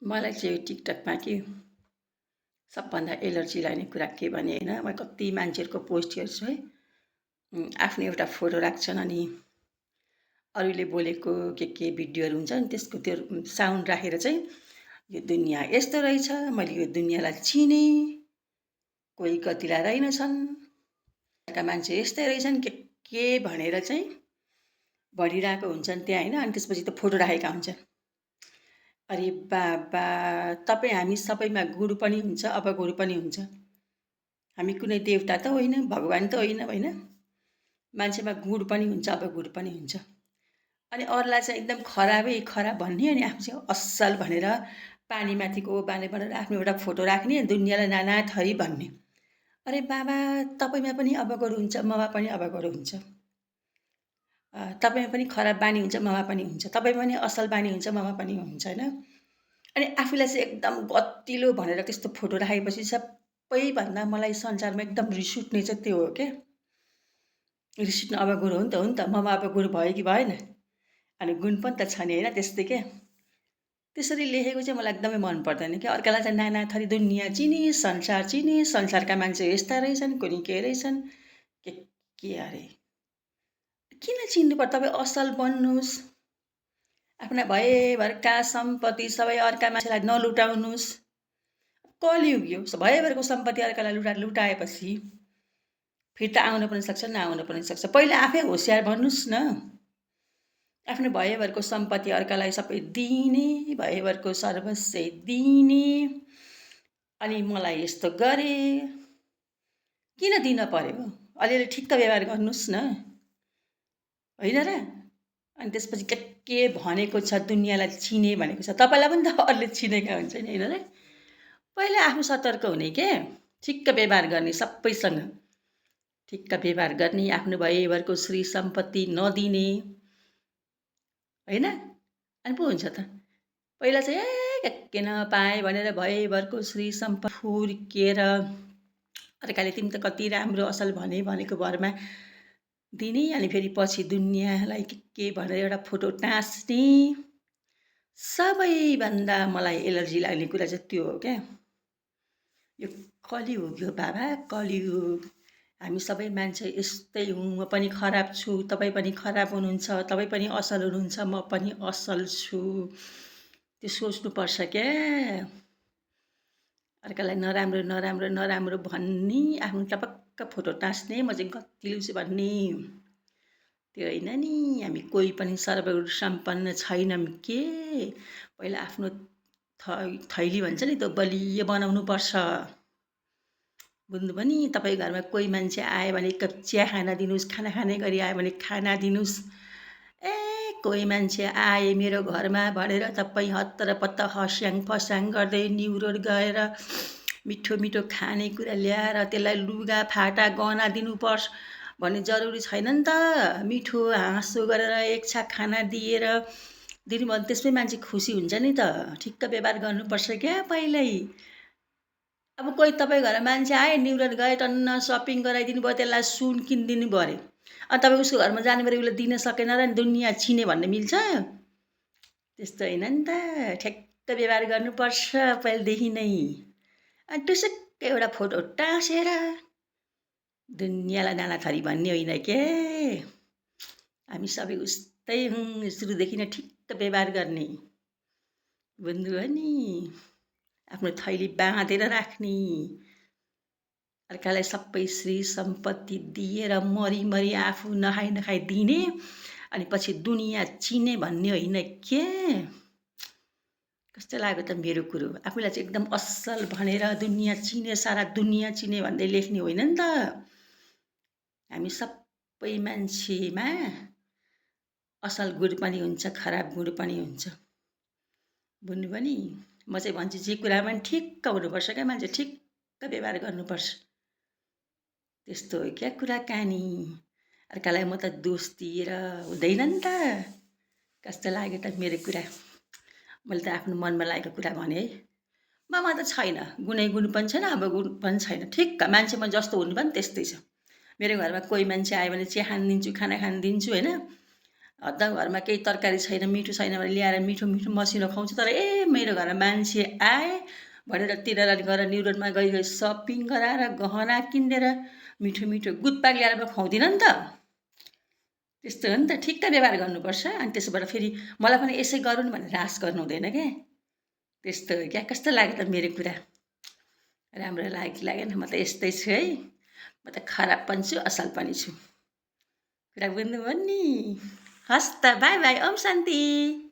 मलाई चाहिँ टिकटकमा कि सबभन्दा एलर्जी लाग्ने कुरा के भने होइन, म कति मान्छेहरूको पोस्ट हेर्छु है। आफ्नो एउटा फोटो राख्छन् अनि अरूले बोलेको के भिडियोहरू हुन्छ नि त्यसको त्यो साउन्ड राखेर चाहिँ यो दुनियाँ यस्तो रहेछ, मैले यो दुनियाँलाई चिनेँ, कोही गतिला रहेनछन्, का मान्छे यस्तै रहेछन् के भनेर चाहिँ भनिरहेको हुन्छन् त्यहाँ होइन। अनि त्यसपछि त फोटो राखेका हुन्छन्। अरे बाबा, तपाईँ हामी सबैमा गुरु पनि हुन्छ, अपगुरु पनि हुन्छ। हामी कुनै देवता त होइन, भगवान् त होइन होइन। मान्छेमा गुण पनि हुन्छ, अपगुण पनि हुन्छ। अनि अरूलाई चाहिँ एकदम खराबै खराब भन्ने अनि आफू चाहिँ असल भनेर पानीमाथिको बालेबाट आफ्नो एउटा फोटो राख्ने, दुनियाँलाई नाना थरी भन्ने। अरे बाबा, तपाईँमा पनि अपगुण हुन्छ, ममा पनि अपगुण हुन्छ। तपाईँमा पनि खराब बानी हुन्छ, ममा पनि हुन्छ। तपाईँमा पनि असल बानी हुन्छ, ममा पनि हुन्छ होइन। अनि आफूलाई चाहिँ एकदम गतिलो भनेर त्यस्तो फोटो राखेपछि सबैभन्दा मलाई संसारमा एकदम रिस उठ्ने चाहिँ त्यो हो क्या। रिस उठ्नु अपगुण हो नि त, ममा अपगुण भयो कि भएन। अनि गुण पनि त छ नि होइन त्यस्तै क्या। त्यसरी लेखेको चाहिँ मलाई एकदमै मन पर्दैन क्या। अर्कालाई चाहिँ नाना थरी दुनियाँ चिने, संसार चिने, संसारका मान्छे यस्ता रहेछन्, कुनी के रहेछन्, के अरे किन चिन्नु पर्छ? तपाईँ असल बन्नुहोस्, आफ्ना भएभरका सम्पत्ति सबै अर्का मान्छेलाई नलुटाउनुहोस्। कलियुग यो, भएभरको सम्पत्ति अर्कालाई लुटाएपछि फिर्ता आउन पनि सक्छ, नआउन पनि सक्छ। पहिला आफै होसियार भन्नुहोस् न। आफ्नो भएभरको सम्पत्ति अर्कालाई सबै दिने, भएभरको सर्वस्व दिने, अनि मलाई यस्तो गरे, किन दिन पर्यो? अलिअलि ठिक्क व्यवहार गर्नुहोस् न होइन र। अनि त्यसपछि के भनेको छ, दुनियाँलाई चिने भनेको छ, तपाईँलाई पनि त अरूले चिनेका हुन्छ नि होइन र। पहिला आफू सतर्क हुने के, ठिक्क व्यवहार गर्ने, सबैसँग ठिक्क व्यवहार गर्ने, आफ्नो भएभरको श्री सम्पत्ति नदिने होइन। अनि पो हुन्छ त। पहिला चाहिँ के नपाएँ भनेर भएभरको श्री सम्पत्ति फुर्केर अर्काले तिमी त कति राम्रो असल भनेको भरमा दिने, अनि फेरि पछि दुनियाँलाई के भनेर एउटा फोटो टाँस्ने। सबैभन्दा मलाई एलर्जी लाग्ने कुरा चाहिँ त्यो हो क्या। यो कलियुग हो बाबा, कलियुग। हामी सबै मान्छे यस्तै हौँ। म पनि खराब छु, तपाईँ पनि खराब हुनुहुन्छ, तपाईँ पनि असल हुनुहुन्छ, म पनि असल छु। त्यो सोच्नुपर्छ क्या। अर्कालाई नराम्रो नराम्रो नराम्रो भन्ने, आफ्नो टपक्क फोटो टाँस्ने, म चाहिँ गतिलो छु भन्ने, त्यो होइन नि। हामी कोही पनि सर्वगुण सम्पन्न छैनौँ के। पहिला आफ्नो थैली भन्छ नि त्यो बलियो बनाउनुपर्छ। बुझ्नुभयो नि। तपाईँ घरमा कोही मान्छे आयो भने एक कप चिया खाना दिनुहोस्, खाना खाने गरी आयो भने खाना दिनुहोस्। कोही मान्छे आए मेरो घरमा भनेर तपाईँ हत्तरपत्त हस्याङ फस्याङ गर्दै न्युरोड गएर मिठो मिठो खानेकुरा ल्याएर त्यसलाई लुगा फाटा गहना दिनुपर्छ भन्ने जरुरी छैन नि त। मिठो हाँसो गरेर एक छाक खाना दिएर दिनुभयो भने त्यसमै मान्छे खुसी हुन्छ नि त। ठिक्क व्यवहार गर्नुपर्छ क्या पहिल्यै। अब कोही तपाईँ घर मान्छे आए, न्युरोड गए, टन्न सपिङ गराइदिनु भयो, त्यसलाई सुन किनिदिनु भयो अरे, अनि तपाईँ उसको घरमा जानु पऱ्यो, उसले दिन सकेन र दुनियाँ चिने भन्ने मिल्छ? त्यस्तो होइन नि त। ठ्याक्क व्यवहार गर्नुपर्छ पहिलेदेखि नै। अनि टुसुक्क एउटा फोटो टाँसेर दुनियाँलाई नाना थरी भन्ने होइन के। हामी सबै उस्तै हौँ, सुरुदेखि नै ठिक्क व्यवहार गर्ने, बुझ्नुभयो नि। आफ्नो थैली बाँधेर राख्ने, अर्कालाई सबै श्री सम्पत्ति दिएर मरिमरि आफू नखाइ नखाइ दिने, अनि पछि दुनियाँ चिने भन्ने होइन के। कस्तो लाग्यो त मेरो कुरो? आफूलाई चाहिँ एकदम असल भनेर दुनियाँ चिने, सारा दुनियाँ चिने भन्दै लेख्ने होइन नि त। हामी सबै मान्छेमा असल गुण पनि हुन्छ, खराब गुण पनि हुन्छ, बुझ्नुभयो नि। म चाहिँ भन्छु जे कुरामा पनि ठिक्क हुनुपर्छ क्या, मान्छे ठिक्क व्यवहार गर्नुपर्छ। त्यस्तो हो क्या कुराकानी। अर्कालाई म त दोष दिएर हुँदैन नि त। कस्तो लाग्यो त मेरो कुरा? मैले त आफ्नो मनमा लागेको कुरा भने है। ममा त छैन, गुनै गुण पनि छैन, अब गुण पनि छैन। ठिक्क मान्छेमा जस्तो हुनु पनि त्यस्तै छ। मेरो घरमा कोही मान्छे आयो भने चिया खान दिन्छु, खाना खान दिन्छु होइन। हद्दा घरमा केही तरकारी छैन, मिठो छैन भने ल्याएर मिठो मिठो मसिनो खुवाउँछु। तर मेरो घरमा मान्छे आए भनेर तिनीहरूलाई गएर न्यु रोडमा गई गई सपिङ गराएर गहना किनेर मिठो मिठो गुदपाक ल्याएर म खुवाउँदिनँ नि त। त्यस्तो हो नि त, ठिक्क व्यवहार गर्नुपर्छ। अनि त्यसबाट फेरि मलाई पनि यसै गरून् भनेर आश गर्नु हुँदैन क्या। त्यस्तो हो क्या। कस्तो लाग्यो त मेरो कुरा? राम्रो लाग्यो कि लागेन? म त यस्तै छु है। म त खराब पनि छु, असल पनि छु। कुरा बुझ्नुभयो नि? हस् त, बाई बाई। ओम शान्ति।